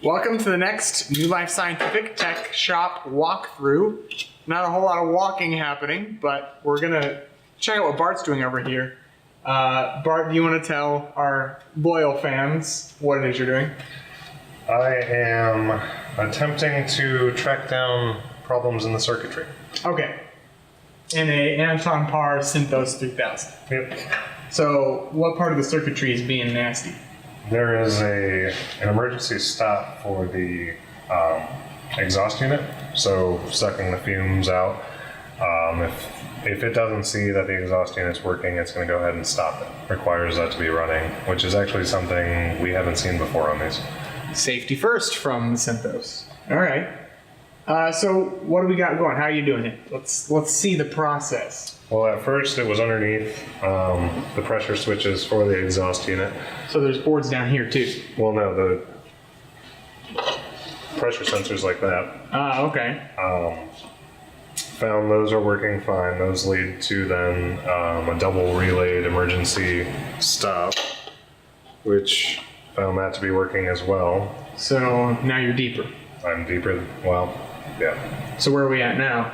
Welcome to the next New Life Scientific Tech Shop walkthrough. Not a whole lot of walking happening, but we're gonna check out what Bart's doing over here. Bart, do you want to tell our loyal fans what it is you're doing? I am attempting to track down problems in the circuitry. Okay. In a Anton Paar Synthos 3000. Yep. So, what part of the circuitry is being nasty? There is an emergency stop for the exhaust unit, so sucking the fumes out. If it doesn't see that the exhaust unit's working, it's going to go ahead and stop it. Requires that to be running, which is actually something we haven't seen before on these. Safety first from the Synthos. All right. So what do we got going? How are you doing it? Let's see the process. Well, at first it was underneath the pressure switches for the exhaust unit. So there's boards down here too. Well, no, the pressure sensors like that. Okay. Found those are working fine. Those lead to then a double relayed emergency stop, which found that to be working as well. So now you're deeper. I'm deeper, well, yeah. So where are we at now?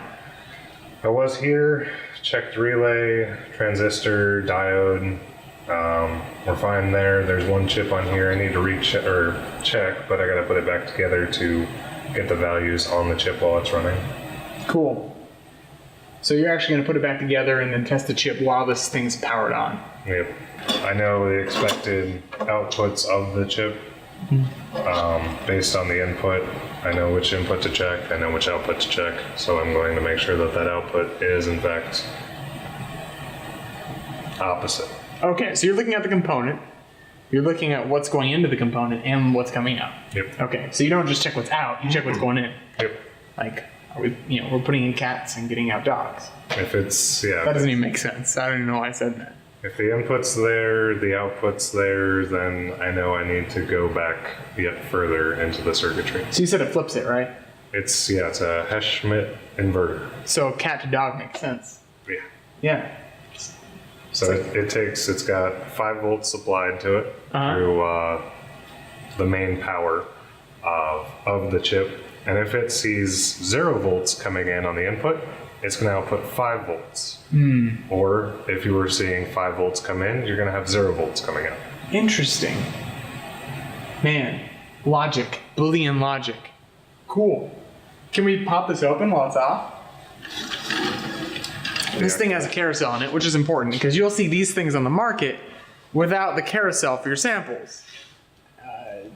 I was here, checked relay, transistor, diode. We're fine there. There's one chip on here I need to check, but I gotta put it back together to get the values on the chip while it's running. Cool. So you're actually going to put it back together and then test the chip while this thing's powered on. Yep. I know the expected outputs of the chip based on the input. I know which input to check. I know which output to check. So I'm going to make sure that that output is in fact opposite. Okay, so you're looking at the component. You're looking at what's going into the component and what's coming out. Yep. Okay, so you don't just check what's out, you check what's going in. Yep. Like, we're putting in cats and getting out dogs. If it's, yeah. That doesn't even make sense. I don't even know why I said that. If the input's there, the output's there, then I know I need to go back yet further into the circuitry. So you said it flips it, right? It's a Hess-Schmidt inverter. So cat to dog makes sense. Yeah. Yeah. So it's got 5 volts supplied to it through the main power of the chip. And if it sees 0 volts coming in on the input, it's going to output 5 volts. Or if you were seeing 5 volts come in, you're going to have 0 volts coming out. Interesting. Man, logic, Boolean logic. Cool. Can we pop this open while it's off? This thing has a carousel in it, which is important because you'll see these things on the market without the carousel for your samples.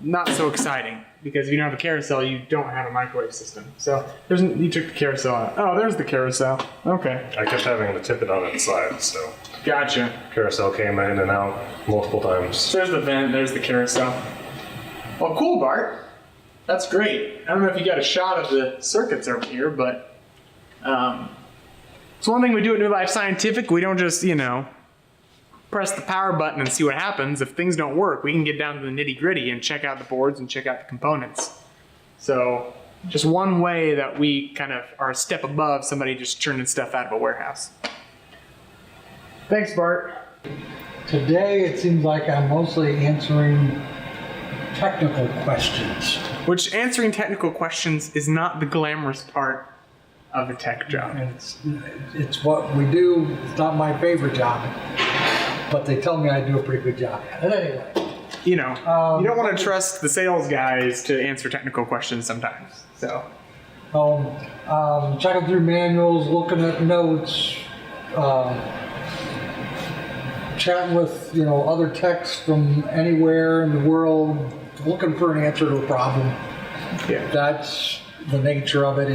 Not so exciting because if you don't have a carousel, you don't have a microwave system. So you took the carousel out. Oh, there's the carousel. Okay. I kept having to tip it on its side, so. Gotcha. Carousel came in and out multiple times. So there's the vent, there's the carousel. Well, cool, Bart. That's great. I don't know if you got a shot of the circuits over here, but it's one thing we do at New Life Scientific. We don't just, press the power button and see what happens. If things don't work, we can get down to the nitty gritty and check out the boards and check out the components. So just one way that we kind of are a step above somebody just churning stuff out of a warehouse. Thanks, Bart. Today it seems like I'm mostly answering technical questions. Which answering technical questions is not the glamorous part of a tech job. It's what we do. It's not my favorite job, but they tell me I do a pretty good job at it anyway. You don't want to trust the sales guys to answer technical questions sometimes. So, checking through manuals, looking at notes, chatting with other techs from anywhere in the world, looking for an answer to a problem. Yeah, that's the nature of it.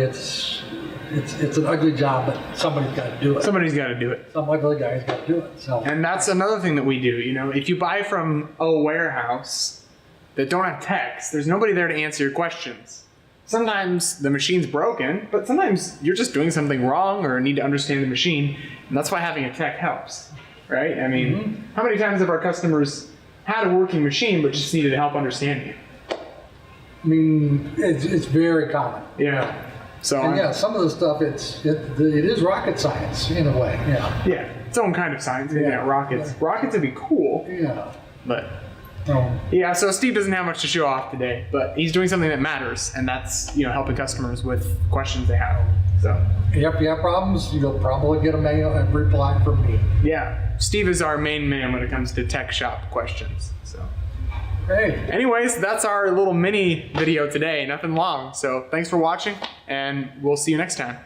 It's an ugly job, but somebody's got to do it. Somebody's got to do it. Some ugly guy's got to do it. So. And that's another thing that we do. If you buy from a warehouse that don't have techs, there's nobody there to answer your questions. Sometimes the machine's broken, but sometimes you're just doing something wrong or need to understand the machine, and that's why having a tech helps, right? I mean, how many times have our customers had a working machine but just needed help understanding it? I mean, it's very common. Yeah. So some of the stuff it is rocket science in a way. Yeah. Yeah, its own kind of science. Yeah, rockets. Rockets would be cool. Yeah. But Yeah, so Steve doesn't have much to show off today, but he's doing something that matters, and that's, you know, helping customers with questions they have. So. If you have problems, you'll probably get a reply from me. Yeah, Steve is our main man when it comes to tech shop questions. So. Great. Anyways, that's our little mini video today. Nothing long. So thanks for watching, and we'll see you next time.